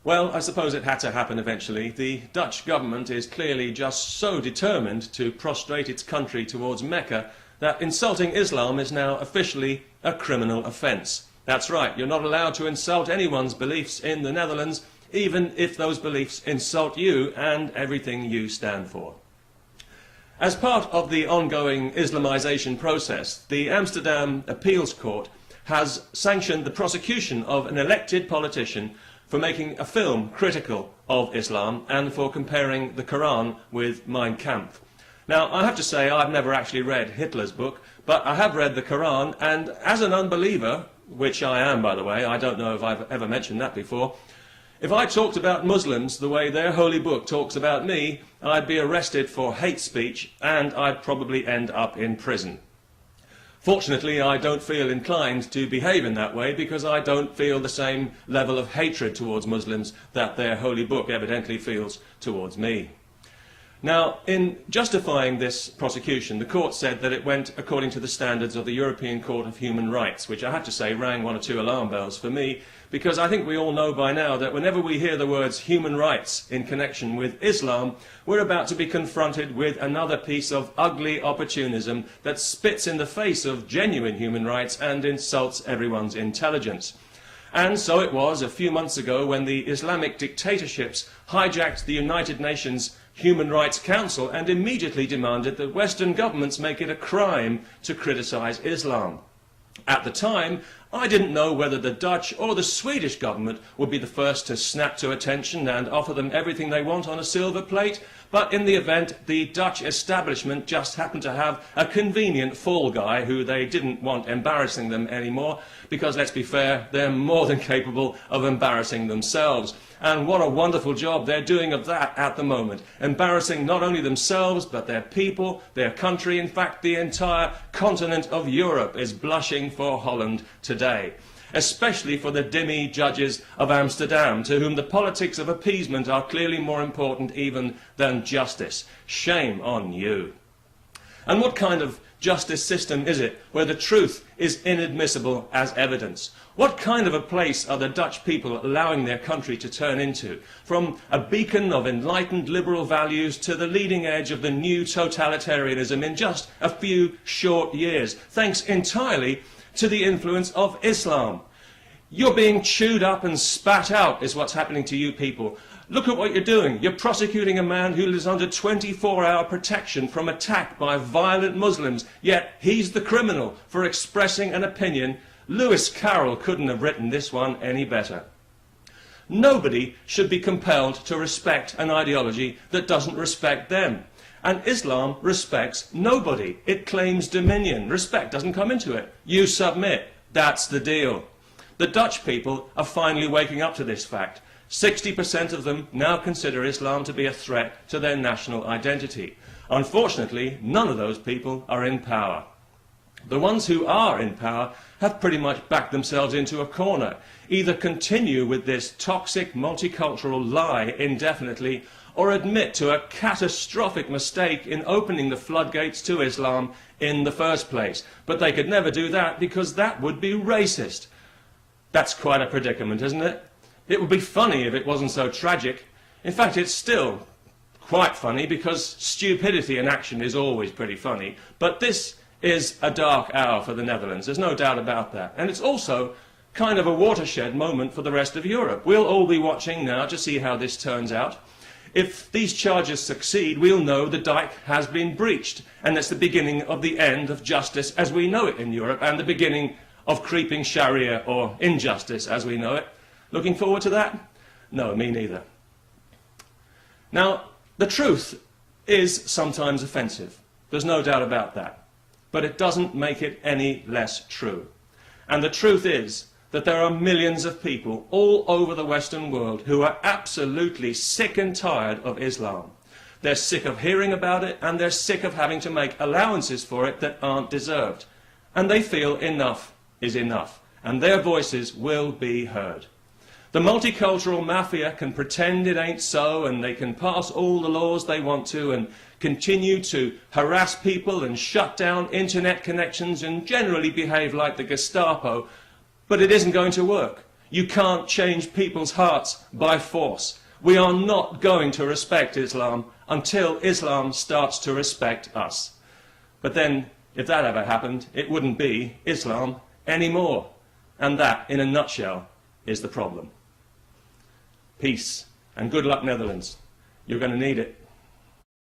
Well, I suppose it had to happen eventually. The Dutch government is clearly just so determined to prostrate its country towards Mecca that insulting Islam is now officially a criminal offence. That's right, you're not allowed to insult anyone's beliefs in the Netherlands, even if those beliefs insult you and everything you stand for. As part of the ongoing Islamisation process, the Amsterdam Appeals Court has sanctioned the prosecution of an elected politician for making a film critical of Islam and for comparing the Quran with Mein Kampf. Now, I have to say I've never actually read Hitler's book, but I have read the Quran, and as an unbeliever, which I am, by the way, I don't know if I've ever mentioned that before, if I talked about Muslims the way their holy book talks about me, I'd be arrested for hate speech and I'd probably end up in prison. Fortunately, I don't feel inclined to behave in that way because I don't feel the same level of hatred towards Muslims that their holy book evidently feels towards me. Now, in justifying this prosecution, the court said that it went according to the standards of the European Court of Human Rights, which I have to say rang one or two alarm bells for me, because I think we all know by now that whenever we hear the words human rights in connection with Islam, we're about to be confronted with another piece of ugly opportunism that spits in the face of genuine human rights and insults everyone's intelligence. And so it was a few months ago when the Islamic dictatorships hijacked the United Nations Human Rights Council and immediately demanded that Western governments make it a crime to criticise Islam. At the time, I didn't know whether the Dutch or the Swedish government would be the first to snap to attention and offer them everything they want on a silver plate, but in the event, the Dutch establishment just happened to have a convenient fall guy who they didn't want embarrassing them anymore, because let's be fair, they're more than capable of embarrassing themselves. And what a wonderful job they're doing of that at the moment, embarrassing not only themselves, but their people, their country. In fact, the entire continent of Europe is blushing for Holland today, especially for the dhimmi judges of Amsterdam, to whom the politics of appeasement are clearly more important even than justice. Shame on you. And what kind of justice system is it where the truth is inadmissible as evidence? What kind of a place are the Dutch people allowing their country to turn into, from a beacon of enlightened liberal values to the leading edge of the new totalitarianism in just a few short years, thanks entirely to the influence of Islam? You're being chewed up and spat out is what's happening to you people. Look at what you're doing. You're prosecuting a man who lives under 24-hour protection from attack by violent Muslims, yet he's the criminal for expressing an opinion. Lewis Carroll couldn't have written this one any better. Nobody should be compelled to respect an ideology that doesn't respect them. And Islam respects nobody. It claims dominion. Respect doesn't come into it. You submit. That's the deal. The Dutch people are finally waking up to this fact. 60% of them now consider Islam to be a threat to their national identity. Unfortunately, none of those people are in power. The ones who are in power have pretty much backed themselves into a corner. Either continue with this toxic multicultural lie indefinitely, or admit to a catastrophic mistake in opening the floodgates to Islam in the first place. But they could never do that because that would be racist. That's quite a predicament, isn't it? It would be funny if it wasn't so tragic. In fact, it's still quite funny because stupidity in action is always pretty funny. But this is a dark hour for the Netherlands, there's no doubt about that. And it's also kind of a watershed moment for the rest of Europe. We'll all be watching now to see how this turns out. If these charges succeed, we'll know the dike has been breached, and that's the beginning of the end of justice as we know it in Europe, and the beginning of creeping Sharia, or injustice as we know it. Looking forward to that? No, me neither. Now, the truth is sometimes offensive. There's no doubt about that. But it doesn't make it any less true. And the truth is that there are millions of people all over the Western world who are absolutely sick and tired of Islam. They're sick of hearing about it, and they're sick of having to make allowances for it that aren't deserved. And they feel enough is enough, and their voices will be heard. The multicultural mafia can pretend it ain't so, and they can pass all the laws they want to and continue to harass people and shut down internet connections and generally behave like the Gestapo, but it isn't going to work. You can't change people's hearts by force. We are not going to respect Islam until Islam starts to respect us. But then, if that ever happened, it wouldn't be Islam anymore. And that, in a nutshell, is the problem. Peace, and good luck, Netherlands. You're going to need it.